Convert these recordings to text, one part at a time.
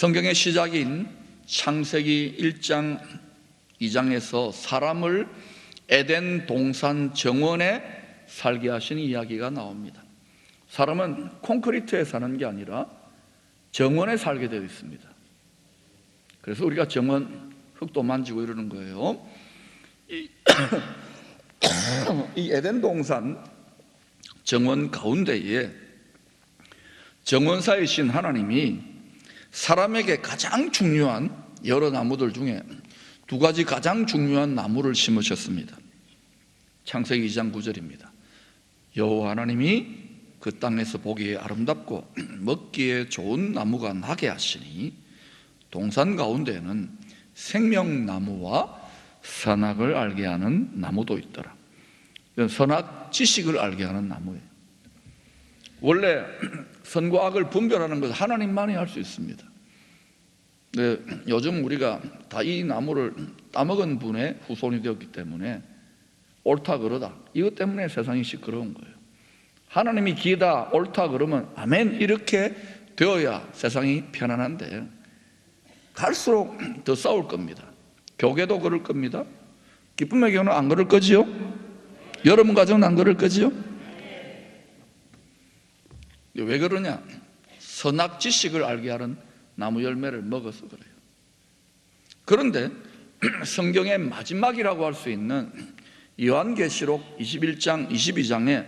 성경의 시작인 창세기 1장 2장에서 사람을 에덴 동산 정원에 살게 하신 이야기가 나옵니다. 사람은 콘크리트에 사는 게 아니라 정원에 살게 되어 있습니다. 그래서 우리가 정원 흙도 만지고 이러는 거예요. 이 에덴 동산 정원 가운데에 정원사이신 하나님이 사람에게 가장 중요한 여러 나무들 중에 두 가지 가장 중요한 나무를 심으셨습니다. 창세기 2장 9절입니다. 여호와 하나님이 그 땅에서 보기에 아름답고 먹기에 좋은 나무가 나게 하시니 동산 가운데에는 생명나무와 선악을 알게 하는 나무도 있더라. 선악 지식을 알게 하는 나무예요. 원래 선과 악을 분별하는 것은 하나님만이 할 수 있습니다. 네, 요즘 우리가 다 이 나무를 따먹은 분의 후손이 되었기 때문에 옳다 그러다 이것 때문에 세상이 시끄러운 거예요. 하나님이 기다 옳다 그러면 아멘 이렇게 되어야 세상이 편안한데 갈수록 더 싸울 겁니다. 교계도 그럴 겁니다. 기쁨의 교회는 안 그럴 거지요? 여러분 가정은 안 그럴 거지요? 왜 그러냐? 선악 지식을 알게 하는 나무 열매를 먹어서 그래요. 그런데 성경의 마지막이라고 할 수 있는 요한계시록 21장 22장에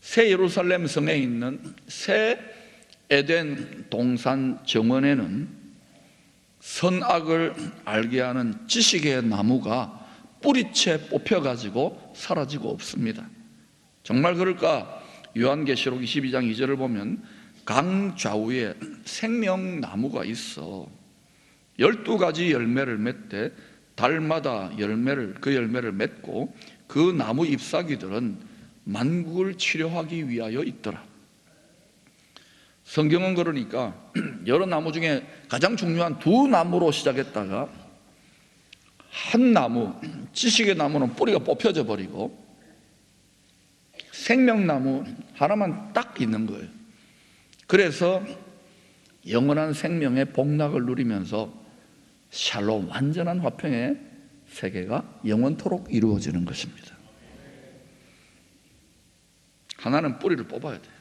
새 예루살렘 성에 있는 새 에덴 동산 정원에는 선악을 알게 하는 지식의 나무가 뿌리채 뽑혀가지고 사라지고 없습니다. 정말 그럴까? 요한계시록 22장 2절을 보면 강 좌우에 생명나무가 있어 12가지 열매를 맺되 달마다 그 열매를 맺고 그 나무 잎사귀들은 만국을 치료하기 위하여 있더라. 성경은 그러니까 여러 나무 중에 가장 중요한 두 나무로 시작했다가 한 나무, 지식의 나무는 뿌리가 뽑혀져 버리고 생명나무 하나만 딱 있는 거예요. 그래서 영원한 생명의 복락을 누리면서 샬롬, 완전한 화평의 세계가 영원토록 이루어지는 것입니다. 하나는 뿌리를 뽑아야 돼요.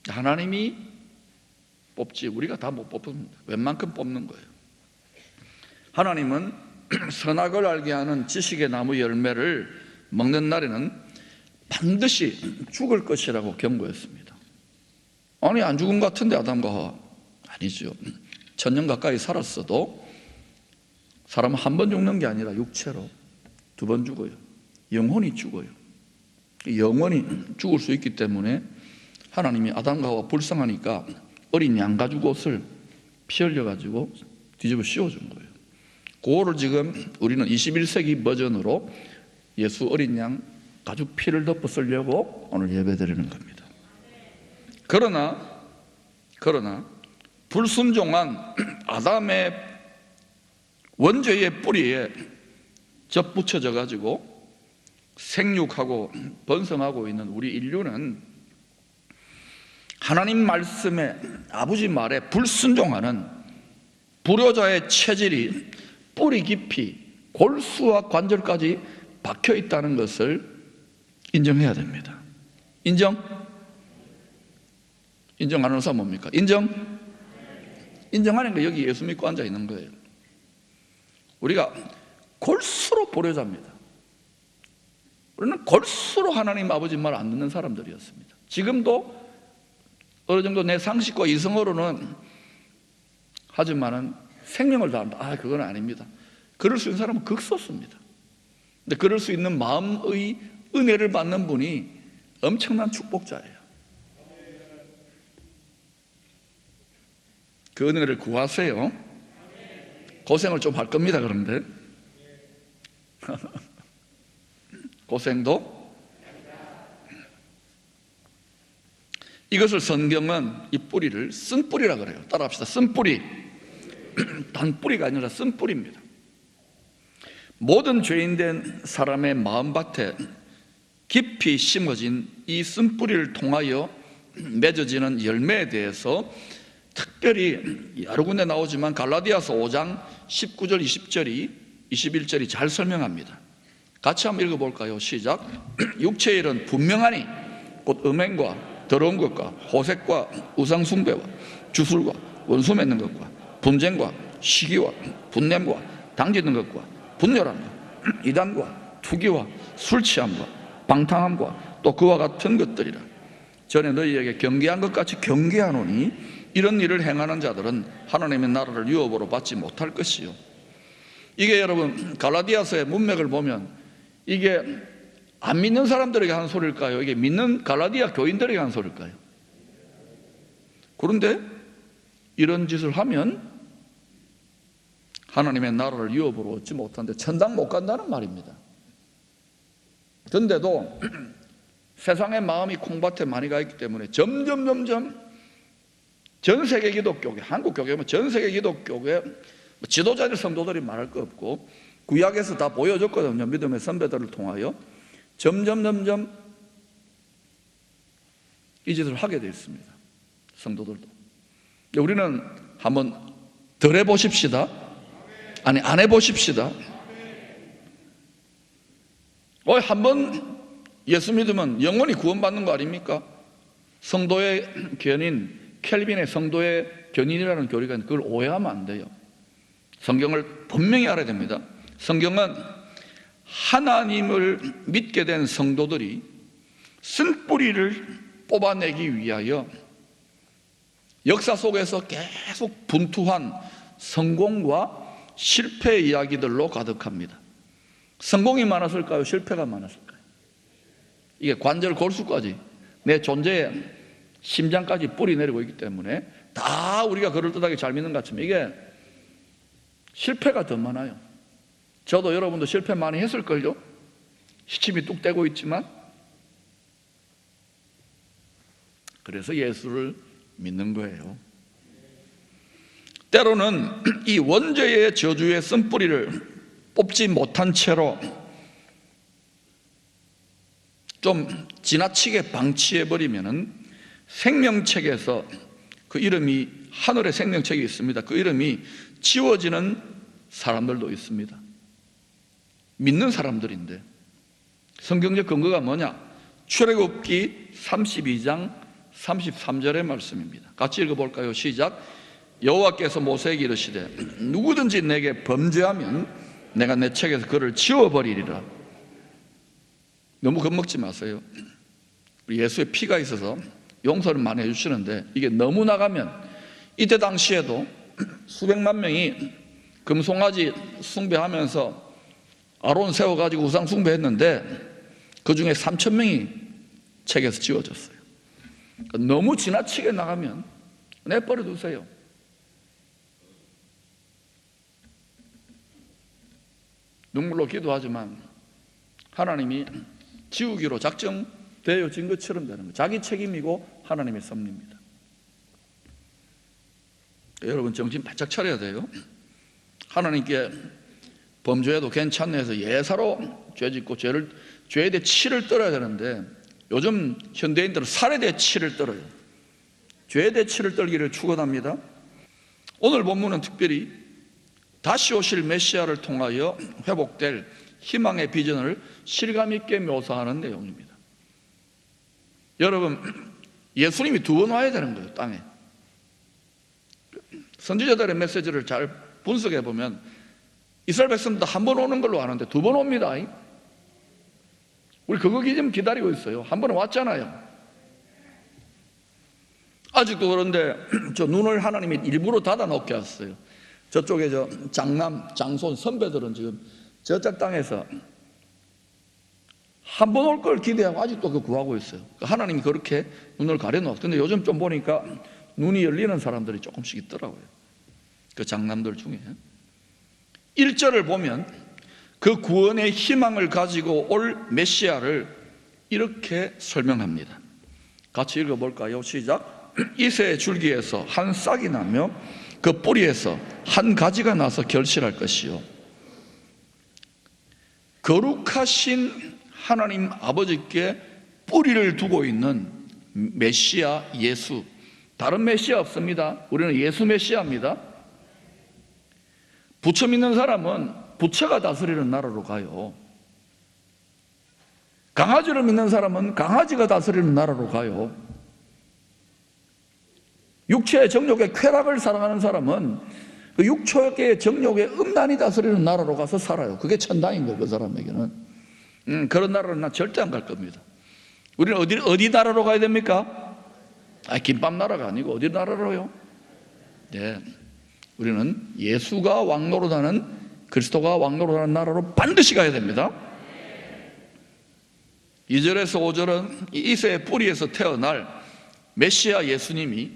하나님이 뽑지 우리가 다 못 뽑습니다. 웬만큼 뽑는 거예요. 하나님은 선악을 알게 하는 지식의 나무 열매를 먹는 날에는 반드시 죽을 것이라고 경고했습니다. 아니 안 죽은 것 같은데 아담과 하와. 아니죠. 1000년 가까이 살았어도 사람은 한 번 죽는 게 아니라 육체로 2번 죽어요. 영혼이 죽어요. 영원히 죽을 수 있기 때문에 하나님이 아담과 하와 불쌍하니까 어린 양 가죽 옷을 피 흘려가지고 뒤집어 씌워준 거예요. 그거를 지금 우리는 21세기 버전으로 예수 어린 양 가죽 피를 덮어 쓰려고 오늘 예배 드리는 겁니다. 그러나 불순종한 아담의 원죄의 뿌리에 접붙여져 가지고 생육하고 번성하고 있는 우리 인류는 하나님 말씀에 아버지 말에 불순종하는 불효자의 체질이 뿌리 깊이 골수와 관절까지 박혀 있다는 것을 인정해야 됩니다. 인정하는 사람 뭡니까? 인정하는 게 여기 예수 믿고 앉아 있는 거예요. 우리가 골수로 불효자입니다. 우리는 골수로 하나님 아버지 말 안 듣는 사람들이었습니다. 지금도 어느 정도 내 상식과 이성으로는 하지만은 생명을 다한다. 그건 아닙니다. 그럴 수 있는 사람은 극소수입니다. 근데 그럴 수 있는 마음의 은혜를 받는 분이 엄청난 축복자예요. 그 은혜를 구하세요. 고생을 좀 할 겁니다. 그런데 고생도 이것을 성경은 이 뿌리를 쓴뿌리라 그래요. 따라합시다. 쓴뿌리. 단뿌리가 아니라 쓴뿌리입니다. 모든 죄인된 사람의 마음밭에 깊이 심어진 이 쓴뿌리를 통하여 맺어지는 열매에 대해서 특별히 여러 군데 나오지만 갈라디아서 5장 19절 21절이 잘 설명합니다. 같이 한번 읽어볼까요? 시작. 육체의 일은 분명하니 곧 음행과 더러운 것과 호색과 우상숭배와 주술과 원수 맺는 것과 분쟁과 시기와 분냄과 당짓는 것과 분열함과 이단과 투기와 술취함과 방탕함과 또 그와 같은 것들이라. 전에 너희에게 경계한 것 같이 경계하노니 이런 일을 행하는 자들은 하나님의 나라를 유업으로 받지 못할 것이요. 이게 여러분 갈라디아서의 문맥을 보면 이게 안 믿는 사람들에게 하는 소리일까요? 이게 믿는 갈라디아 교인들에게 하는 소리일까요? 그런데 이런 짓을 하면 하나님의 나라를 유업으로 얻지 못하는데 천당 못 간다는 말입니다. 그런데도 세상의 마음이 콩밭에 많이 가 있기 때문에 점점 전 세계 기독교계, 한국 교계면 전 세계 기독교계 지도자들 성도들이 말할 거 없고 구약에서 다 보여줬거든요. 믿음의 선배들을 통하여 점점 이 짓을 하게 되어 있습니다. 성도들도. 우리는 한번 덜 해보십시다. 아니 안 해보십시다. 한번 예수 믿으면 영원히 구원받는 거 아닙니까? 성도의 견인, 켈빈의 성도의 견인이라는 교리가 있는데 그걸 오해하면 안 돼요. 성경을 분명히 알아야 됩니다. 성경은 하나님을 믿게 된 성도들이 쓴뿌리를 뽑아내기 위하여 역사 속에서 계속 분투한 성공과 실패의 이야기들로 가득합니다. 성공이 많았을까요? 실패가 많았을까요? 이게 관절 골수까지 내 존재에 심장까지 뿌리 내리고 있기 때문에 다 우리가 그럴듯하게 잘 믿는 것 같지만 이게 실패가 더 많아요. 저도 여러분도 실패 많이 했을걸요? 시침이 뚝 떼고 있지만 그래서 예수를 믿는 거예요. 때로는 이 원죄의 저주의 쓴뿌리를 뽑지 못한 채로 좀 지나치게 방치해버리면 생명책에서 그 이름이 하늘의 생명책이 있습니다. 그 이름이 지워지는 사람들도 있습니다. 믿는 사람들인데 성경적 근거가 뭐냐? 출애굽기 32장 33절의 말씀입니다. 같이 읽어볼까요? 시작. 여호와께서 모세에게 이르시되 누구든지 내게 범죄하면 내가 내 책에서 그를 지워버리리라. 너무 겁먹지 마세요. 예수의 피가 있어서 용서를 많이 해주시는데 이게 너무 나가면 이때 당시에도 수백만 명이 금송아지 숭배하면서 아론 세워가지고 우상 숭배했는데 그 중에 3,000명이 책에서 지워졌어요. 너무 지나치게 나가면 내버려 두세요. 눈물로 기도하지만 하나님이 지우기로 작정되어진 것처럼 되는 거예요. 자기 책임이고 하나님의 섭리입니다. 여러분 정신 바짝 차려야 돼요. 하나님께 범죄해도 괜찮네 해서 예사로 죄짓고 죄에 대해 치를 떨어야 되는데 요즘 현대인들은 살에 대해 치를 떨어요. 죄에 대해 치를 떨기를 축원합니다. 오늘 본문은 특별히 다시 오실 메시아를 통하여 회복될 희망의 비전을 실감 있게 묘사하는 내용입니다. 여러분 예수님이 2번 와야 되는 거예요. 땅에. 선지자들의 메시지를 잘 분석해 보면 이스라엘 백성도 한 번 오는 걸로 아는데 2번 옵니다. 우리 그거 지금 기다리고 있어요. 한 번은 왔잖아요. 아직도 그런데 저 눈을 하나님이 일부러 닫아 놓게 했어요. 저쪽에 저 장남, 장손, 선배들은 지금 저쪽 땅에서 한 번 올 걸 기대하고 아직도 그 구하고 있어요. 하나님이 그렇게 눈을 가려놓았어요. 근데 요즘 좀 보니까 눈이 열리는 사람들이 조금씩 있더라고요. 그 장남들 중에 1절을 보면 그 구원의 희망을 가지고 올 메시아를 이렇게 설명합니다. 같이 읽어볼까요? 시작. 이새의 줄기에서 한 싹이 나며 그 뿌리에서 한 가지가 나서 결실할 것이요 거룩하신 하나님 아버지께 뿌리를 두고 있는 메시아 예수, 다른 메시아 없습니다. 우리는 예수 메시아입니다. 부처 믿는 사람은 부처가 다스리는 나라로 가요. 강아지를 믿는 사람은 강아지가 다스리는 나라로 가요. 육체의 정욕의 쾌락을 사랑하는 사람은 그 육체의 정욕의 음란이 다스리는 나라로 가서 살아요. 그게 천당인 거예요, 그 사람에게는. 그런 나라는 난 절대 안 갈 겁니다. 우리는 어디 나라로 가야 됩니까? 김밥 나라가 아니고 어디 나라로요? 네, 우리는 예수가 왕노릇하는, 그리스도가 왕노릇하는 나라로 반드시 가야 됩니다. 2절에서 5절은 이새의 뿌리에서 태어날 메시아 예수님이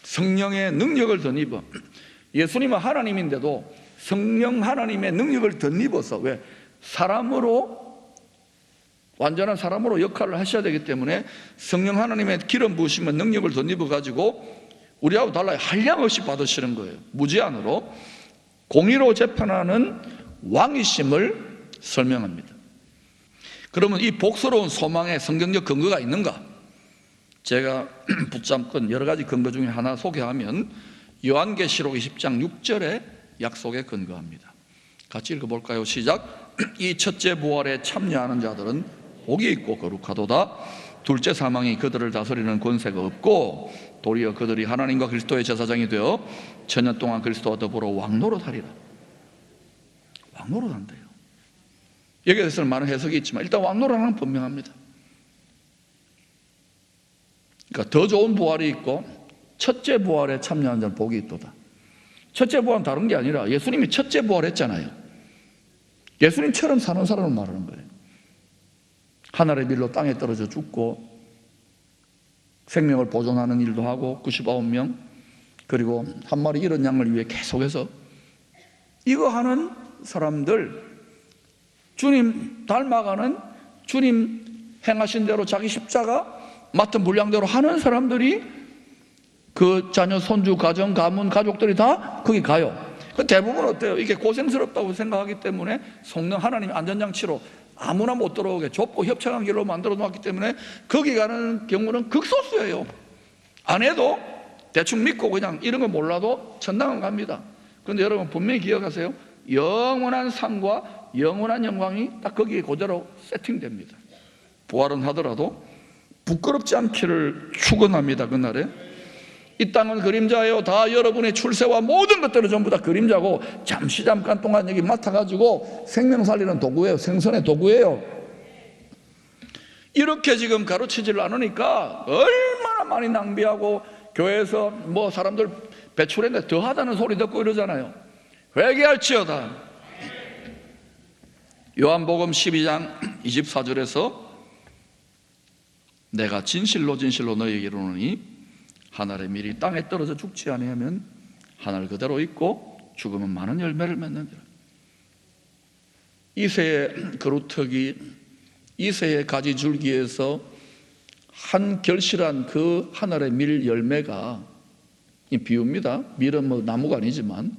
성령의 능력을 덧입어, 예수님은 하나님인데도 성령 하나님의 능력을 덧입어서, 왜? 사람으로, 완전한 사람으로 역할을 하셔야 되기 때문에 성령 하나님의 기름 부으시면 능력을 덧입어 가지고 우리하고 달라요. 한량없이 받으시는 거예요. 무제한으로 공의로 재판하는 왕이심을 설명합니다. 그러면 이 복스러운 소망에 성경적 근거가 있는가? 제가 붙잡건 여러 가지 근거 중에 하나 소개하면 요한계시록 20장 6절의 약속에 근거합니다. 같이 읽어볼까요? 시작. 이 첫째 부활에 참여하는 자들은 복이 있고 거룩하도다. 둘째 사망이 그들을 다스리는 권세가 없고 도리어 그들이 하나님과 그리스도의 제사장이 되어 천년 동안 그리스도와 더불어 왕노릇하리라. 왕노릇한대요. 여기에 대해서는 많은 해석이 있지만 일단 왕노릇하는 분명합니다. 그러니까 더 좋은 부활이 있고 첫째 부활에 참여하는 자는 복이 있도다. 첫째 부활은 다른 게 아니라 예수님이 첫째 부활했잖아요. 예수님처럼 사는 사람을 말하는 거예요. 하늘의 밀로 땅에 떨어져 죽고 생명을 보존하는 일도 하고 99명, 그리고 한 마리 잃은 양을 위해 계속해서 이거 하는 사람들, 주님 닮아가는, 주님 행하신 대로 자기 십자가 맡은 분량대로 하는 사람들이, 그 자녀, 손주, 가정, 가문, 가족들이 다 거기 가요. 그 대부분 어때요? 이게 고생스럽다고 생각하기 때문에 성령 하나님 안전장치로 아무나 못 들어오게 좁고 협착한 길로 만들어 놓았기 때문에 거기 가는 경우는 극소수예요. 안 해도 대충 믿고 그냥 이런 거 몰라도 천당은 갑니다. 그런데 여러분 분명히 기억하세요. 영원한 상과 영원한 영광이 딱 거기에 그대로 세팅됩니다. 부활은 하더라도 부끄럽지 않기를 축원합니다. 그날에 이 땅은 그림자예요. 다 여러분의 출세와 모든 것들은 전부 다 그림자고 잠깐 동안 여기 맡아가지고 생명 살리는 도구예요. 생선의 도구예요. 이렇게 지금 가르치질 않으니까 얼마나 많이 낭비하고 교회에서 뭐 사람들 배출했는데 더 하다는 소리 듣고 이러잖아요. 회개할지어다. 요한복음 12장 24절에서 내가 진실로 진실로 너희에게 이르노니 하늘의 밀이 땅에 떨어져 죽지 아니하면 하늘 그대로 있고 죽으면 많은 열매를 맺느니라. 이새의 그루터기, 이새의 가지 줄기에서 한 결실한 그 하늘의 밀 열매가, 이 비유입니다. 밀은 뭐 나무가 아니지만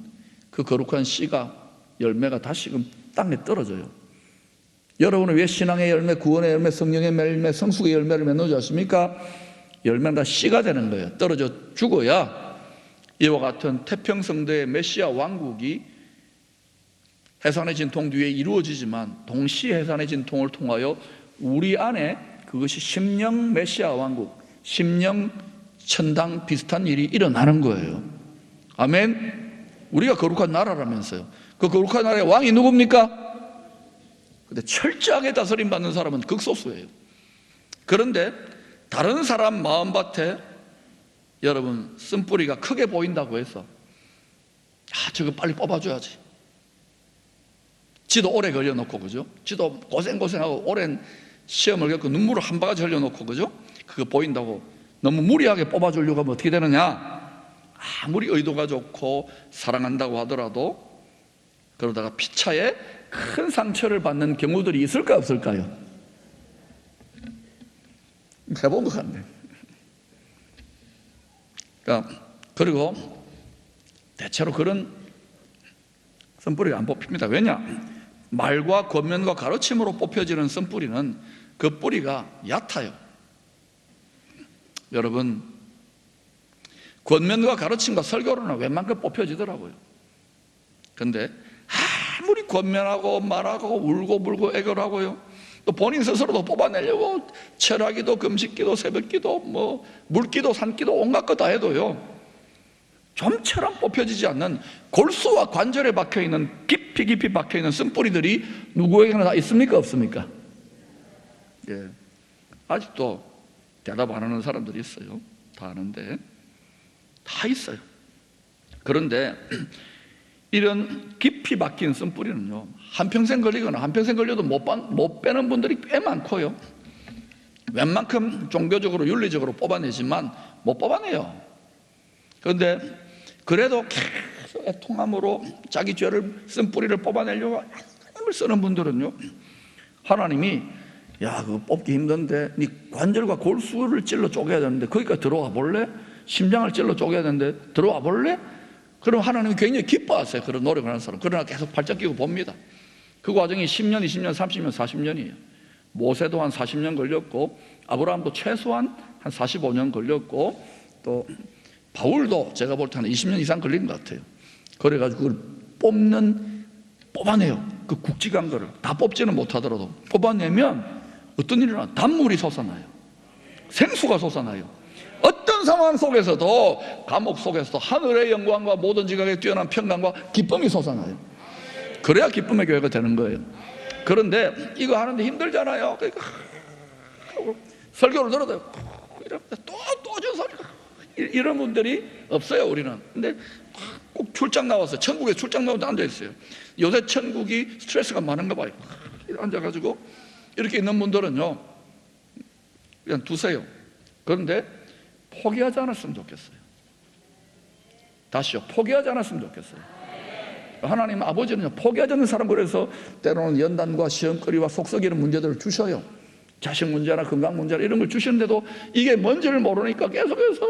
그 거룩한 씨가, 열매가 다시금 땅에 떨어져요. 여러분은 왜 신앙의 열매, 구원의 열매, 성령의 열매, 성숙의 열매를 맺는지 아십니까? 열매는 다 씨가 되는 거예요. 떨어져 죽어야 이와 같은 태평성대의 메시아 왕국이 해산의 진통 뒤에 이루어지지만 동시에 해산의 진통을 통하여 우리 안에 그것이 심령 메시아 왕국, 심령 천당 비슷한 일이 일어나는 거예요. 아멘. 우리가 거룩한 나라라면서요. 그 거룩한 나라의 왕이 누굽니까? 근데 철저하게 다스림 받는 사람은 극소수예요. 그런데 다른 사람 마음밭에 여러분 쓴뿌리가 크게 보인다고 해서 저거 빨리 뽑아줘야지. 지도 오래 걸려놓고, 그죠? 지도 고생하고 오랜 시험을 겪고 눈물을 한 바가지 흘려놓고, 그죠? 그거 보인다고 너무 무리하게 뽑아주려고 하면 어떻게 되느냐? 아무리 의도가 좋고 사랑한다고 하더라도 그러다가 피차에 큰 상처를 받는 경우들이 있을까 없을까요? 해본 것 같네. 그러니까 그리고 대체로 그런 쓴뿌리가 안 뽑힙니다. 왜냐? 말과 권면과 가르침으로 뽑혀지는 쓴뿌리는 그 뿌리가 얕아요. 여러분, 권면과 가르침과 설교로는 웬만큼 뽑혀지더라고요. 그런데 아무리 권면하고 말하고 울고 불고 애걸하고요, 또 본인 스스로도 뽑아내려고 철학기도, 금식기도, 새벽기도, 뭐 물기도, 산기도 온갖 거 다 해도요, 좀처럼 뽑혀지지 않는 골수와 관절에 박혀있는 깊이 박혀있는 쓴뿌리들이 누구에게나 다 있습니까? 없습니까? 예. 아직도 대답 안 하는 사람들이 있어요. 다 아는데 다 있어요. 그런데 이런 깊이 박힌 쓴뿌리는요, 한평생 걸리거나 한평생 걸려도 못 빼는 분들이 꽤 많고요, 웬만큼 종교적으로 윤리적으로 뽑아내지만 못 뽑아내요. 그런데 그래도 계속 애통함으로 자기 죄를 쓴뿌리를 뽑아내려고 힘을 쓰는 분들은요, 하나님이 야, 그거 뽑기 힘든데 네 관절과 골수를 찔러 쪼개야 되는데 거기까지 들어와 볼래? 심장을 찔러 쪼개야 되는데 들어와 볼래? 그럼 하나님이 굉장히 기뻐하세요, 그런 노력을 하는 사람. 그러나 계속 발작 끼고 봅니다. 그 과정이 10년, 20년, 30년, 40년이에요. 모세도 한 40년 걸렸고, 아브라함도 최소한 한 45년 걸렸고, 또 바울도 제가 볼 때는 20년 이상 걸린 것 같아요. 그래가지고 그걸 뽑아내요. 그 굵직한 거를 다 뽑지는 못하더라도 뽑아내면 어떤 일이 일어나? 단물이 솟아나요. 생수가 솟아나요. 어떤 상황 속에서도, 감옥 속에서도 하늘의 영광과 모든 지각에 뛰어난 평강과 기쁨이 솟아나요. 그래야 기쁨의 교회가 되는 거예요. 그런데 이거 하는데 힘들잖아요. 그러니까 설교를 들어도 또 소리가, 이런 분들이 없어요, 우리는. 근데 꼭 출장 나와서, 천국에 출장 나와서 앉아있어요. 요새 천국이 스트레스가 많은가 봐요. 앉아가지고 이렇게 있는 분들은요, 그냥 두세요. 그런데 포기하지 않았으면 좋겠어요. 다시요, 포기하지 않았으면 좋겠어요. 하나님 아버지는요, 포기하지 않는 사람, 그래서 때로는 연단과 시험거리와 속썩이는 문제들을 주셔요. 자식 문제나 건강 문제나 이런 걸 주시는데도 이게 뭔지를 모르니까 계속해서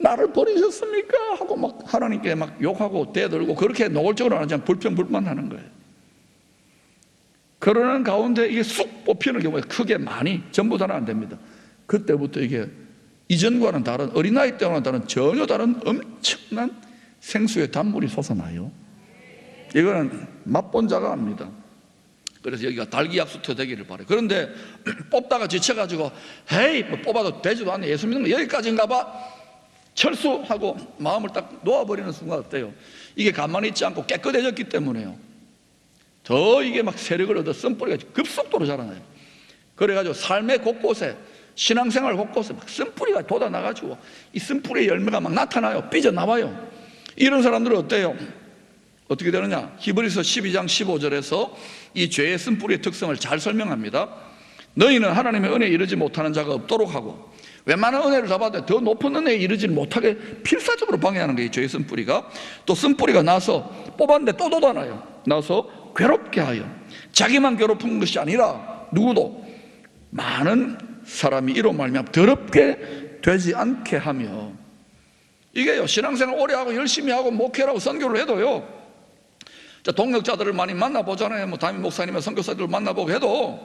나를 버리셨습니까? 하고 막 하나님께 막 욕하고 대들고, 그렇게 노골적으로 하지 않고 불평불만하는 거예요. 그러는 가운데 이게 쑥 뽑히는 경우에 크게 많이, 전부 다는 안 됩니다. 그때부터 이게 이전과는 다른, 어린아이 때와는 다른, 전혀 다른 엄청난 생수의 단물이 솟아나요. 이거는 맛본 자가 압니다. 그래서 여기가 달기약수터 되기를 바라요. 그런데 뽑다가 지쳐가지고 헤이, 뭐 뽑아도 되지도 않네, 예수 믿는 거 여기까지인가 봐, 철수하고 마음을 딱 놓아버리는 순간 어때요? 이게 가만히 있지 않고 깨끗해졌기 때문에요, 더 이게 막 세력을 얻어 쓴뿌리가 급속도로 자라나요. 그래가지고 삶의 곳곳에, 신앙생활 곳곳에 막 쓴뿌리가 돋아나가지고 이 쓴뿌리의 열매가 막 나타나요. 삐져나와요. 이런 사람들은 어때요? 어떻게 되느냐? 히브리서 12장 15절에서 이 죄의 쓴뿌리의 특성을 잘 설명합니다. 너희는 하나님의 은혜에 이르지 못하는 자가 없도록 하고, 웬만한 은혜를 잡아도 더 높은 은혜에 이르지 못하게 필사적으로 방해하는 게 이 죄의 쓴뿌리가. 또 쓴뿌리가 나서 뽑았는데 또 돋아나요. 나서 괴롭게 하여, 자기만 괴롭힌 것이 아니라 누구도 많은 사람이 이로 말미암아 더럽게 되지 않게 하며. 이게요, 신앙생활 오래 하고 열심히 하고 목회를 하고 선교를 해도요, 동역자들을 많이 만나보잖아요. 뭐 담임 목사님이나 선교사들을 만나보고 해도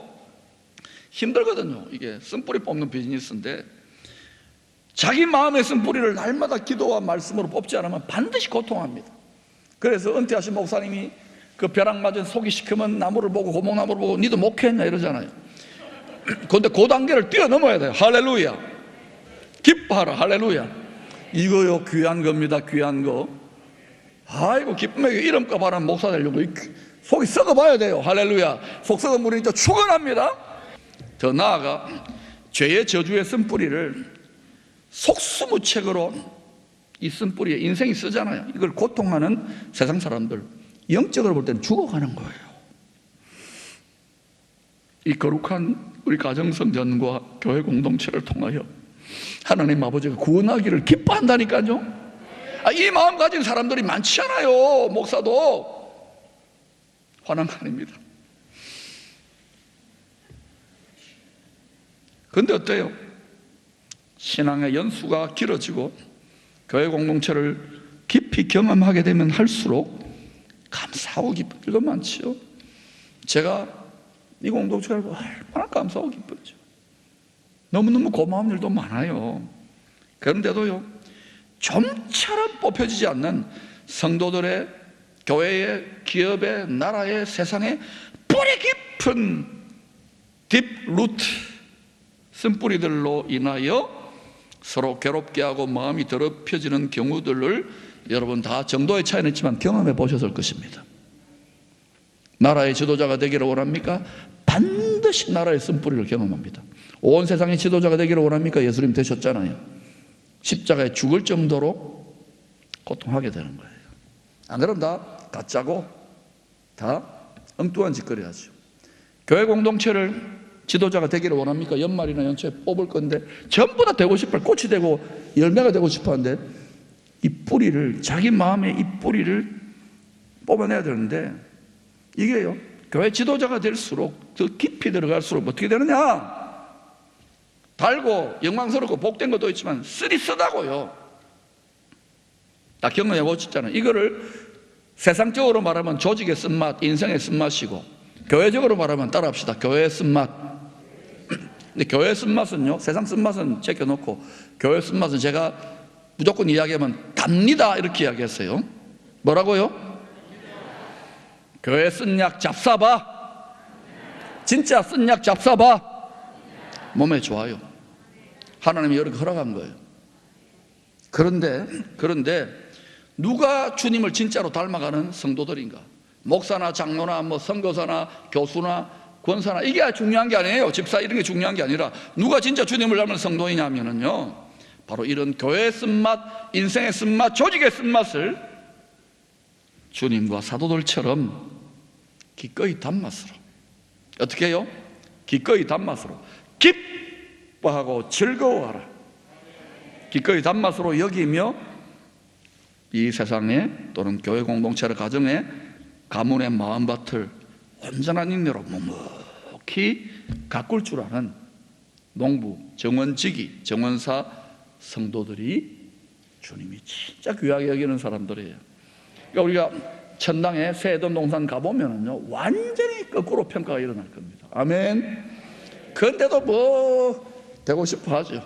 힘들거든요. 이게 쓴뿌리 뽑는 비즈니스인데, 자기 마음의 쓴뿌리를 날마다 기도와 말씀으로 뽑지 않으면 반드시 고통합니다. 그래서 은퇴하신 목사님이 그 벼락 맞은 속이 시커먼 나무를 보고, 고목나무를 보고 니도 목회했냐 이러잖아요. 그런데 그 단계를 뛰어넘어야 돼요. 할렐루야. 기뻐하라. 할렐루야. 이거요, 귀한 겁니다. 귀한 거. 아이고, 기쁨의 이름값 하는 목사 되려고 속이 썩어봐야 돼요. 할렐루야. 속 썩은 물이 이제 축원합니다. 더 나아가 죄의 저주의 쓴뿌리를 속수무책으로, 이 쓴뿌리에 인생이 쓰잖아요. 이걸 고통하는 세상 사람들, 영적으로 볼 때는 죽어가는 거예요. 이 거룩한 우리 가정성전과 교회 공동체를 통하여 하나님 아버지가 구원하기를 기뻐한다니까요. 이 마음 가진 사람들이 많지 않아요. 목사도 화난 거 아닙니다. 그런데 어때요? 신앙의 연수가 길어지고 교회 공동체를 깊이 경험하게 되면 할수록 감사하고 기쁜 일도 많지요. 제가 이 공동체를 얼마나 감사하고 기쁘죠. 너무너무 고마운 일도 많아요. 그런데도요, 좀처럼 뽑혀지지 않는 성도들의 교회의, 기업의, 나라의, 세상의 뿌리 깊은 딥루트 쓴뿌리들로 인하여 서로 괴롭게 하고 마음이 더럽혀지는 경우들을 여러분 다 정도의 차이는 있지만 경험해 보셨을 것입니다. 나라의 지도자가 되기를 원합니까? 반드시 나라의 쓴뿌리를 경험합니다. 온 세상의 지도자가 되기를 원합니까? 예수님 되셨잖아요. 십자가에 죽을 정도로 고통하게 되는 거예요. 안 그러면 다 가짜고 다 엉뚱한 짓거리 하죠. 교회 공동체를 지도자가 되기를 원합니까? 연말이나 연초에 뽑을 건데 전부 다 되고 싶어요. 꽃이 되고 열매가 되고 싶어 하는데 이 뿌리를, 자기 마음의 이 뿌리를 뽑아내야 되는데 이게요, 교회 지도자가 될수록 더 깊이 들어갈수록 어떻게 되느냐? 달고 영광스럽고 복된 것도 있지만 쓰리쓰다고요. 다 경험해 보셨잖아요. 이거를 세상적으로 말하면 조직의 쓴맛, 인생의 쓴맛이고, 교회적으로 말하면 따라합시다. 교회의 쓴맛. 근데 교회의 쓴맛은요, 세상 쓴맛은 제껴놓고 교회의 쓴맛은 제가 무조건 이야기하면 답니다 이렇게 이야기했어요. 뭐라고요? 교회 쓴약 잡사봐. 진짜 쓴약 잡사봐. 몸에 좋아요. 하나님이 이렇게 허락한 거예요. 그런데 누가 주님을 진짜로 닮아가는 성도들인가? 목사나 장로나 뭐 선교사나 교수나 권사나 이게 중요한 게 아니에요. 집사 이런 게 중요한 게 아니라 누가 진짜 주님을 닮은 성도이냐면요, 바로 이런 교회의 쓴맛, 인생의 쓴맛, 조직의 쓴맛을 주님과 사도들처럼 기꺼이 단맛으로, 어떻게 해요? 기꺼이 단맛으로 기뻐하고 즐거워하라. 기꺼이 단맛으로 여기며 이 세상에 또는 교회 공동체나 가정에 가문의 마음밭을 온전한 인내로 묵묵히 가꿀 줄 아는 농부, 정원지기, 정원사 성도들이 주님이 진짜 귀하게 여기는 사람들이에요. 그러니까 우리가 천당에 새에돈 동산 가보면은요, 완전히 거꾸로 평가가 일어날 겁니다. 아멘. 그런데도 뭐 되고 싶어 하죠.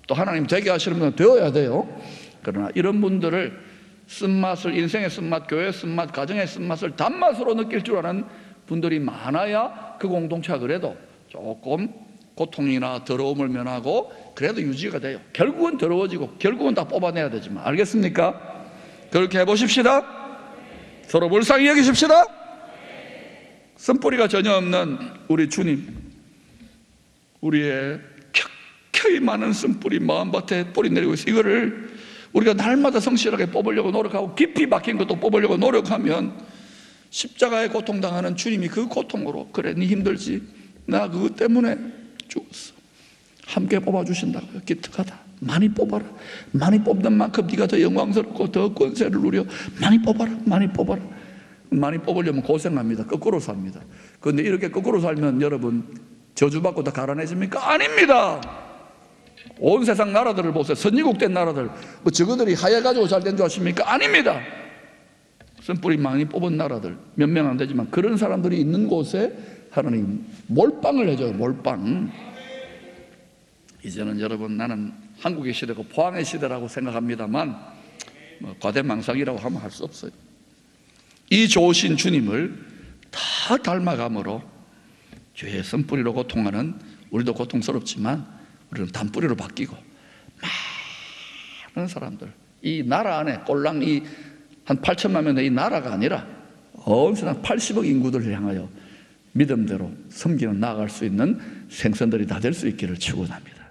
또 하나님 되게 하시는 분은 되어야 돼요. 그러나 이런 분들을 쓴맛을, 인생의 쓴맛, 교회의 쓴맛, 가정의 쓴맛을 단맛으로 느낄 줄 아는 분들이 많아야 그 공동체가 그래도 조금 고통이나 더러움을 면하고 그래도 유지가 돼요. 결국은 더러워지고 결국은 다 뽑아내야 되지만, 알겠습니까? 그렇게 해보십시다. 서로 불쌍히 여기십시다. 쓴뿌리가 전혀 없는 우리 주님, 우리의 켜켜이 많은 쓴뿌리 마음밭에 뿌리 내리고 있어요. 이거를 우리가 날마다 성실하게 뽑으려고 노력하고 깊이 박힌 것도 뽑으려고 노력하면 십자가에 고통당하는 주님이 그 고통으로, 그래 네 힘들지, 나 그것 때문에 죽었어, 함께 뽑아주신다고요. 기특하다. 많이 뽑아라. 많이 뽑는 만큼 네가 더 영광스럽고 더 권세를 누려. 많이 뽑아라. 많이 뽑아라. 많이 뽑으려면 고생합니다. 거꾸로 삽니다. 그런데 이렇게 거꾸로 살면 여러분 저주받고 다 가라앉습니까? 아닙니다. 온 세상 나라들을 보세요. 선진국 된 나라들, 뭐 저거들이 하얘가지고 잘 된 줄 아십니까? 아닙니다. 쓴뿌리 많이 뽑은 나라들 몇 명 안 되지만 그런 사람들이 있는 곳에 하나님 몰빵을 해줘요. 몰빵. 이제는 여러분, 나는 한국의 시대고 포항의 시대라고 생각합니다만 뭐 과대망상이라고 하면 할 수 없어요. 이 좋으신 주님을 다 닮아감으로 죄의 쓴뿌리로 고통하는 우리도 고통스럽지만 우리는 단뿌리로 바뀌고 많은 사람들, 이 나라 안에 꼴랑 이 한 8천만 명의 이 나라가 아니라 온 세상 80억 인구들을 향하여 믿음대로 섬기는 나아갈 수 있는 생선들이 다 될 수 있기를 축원합니다.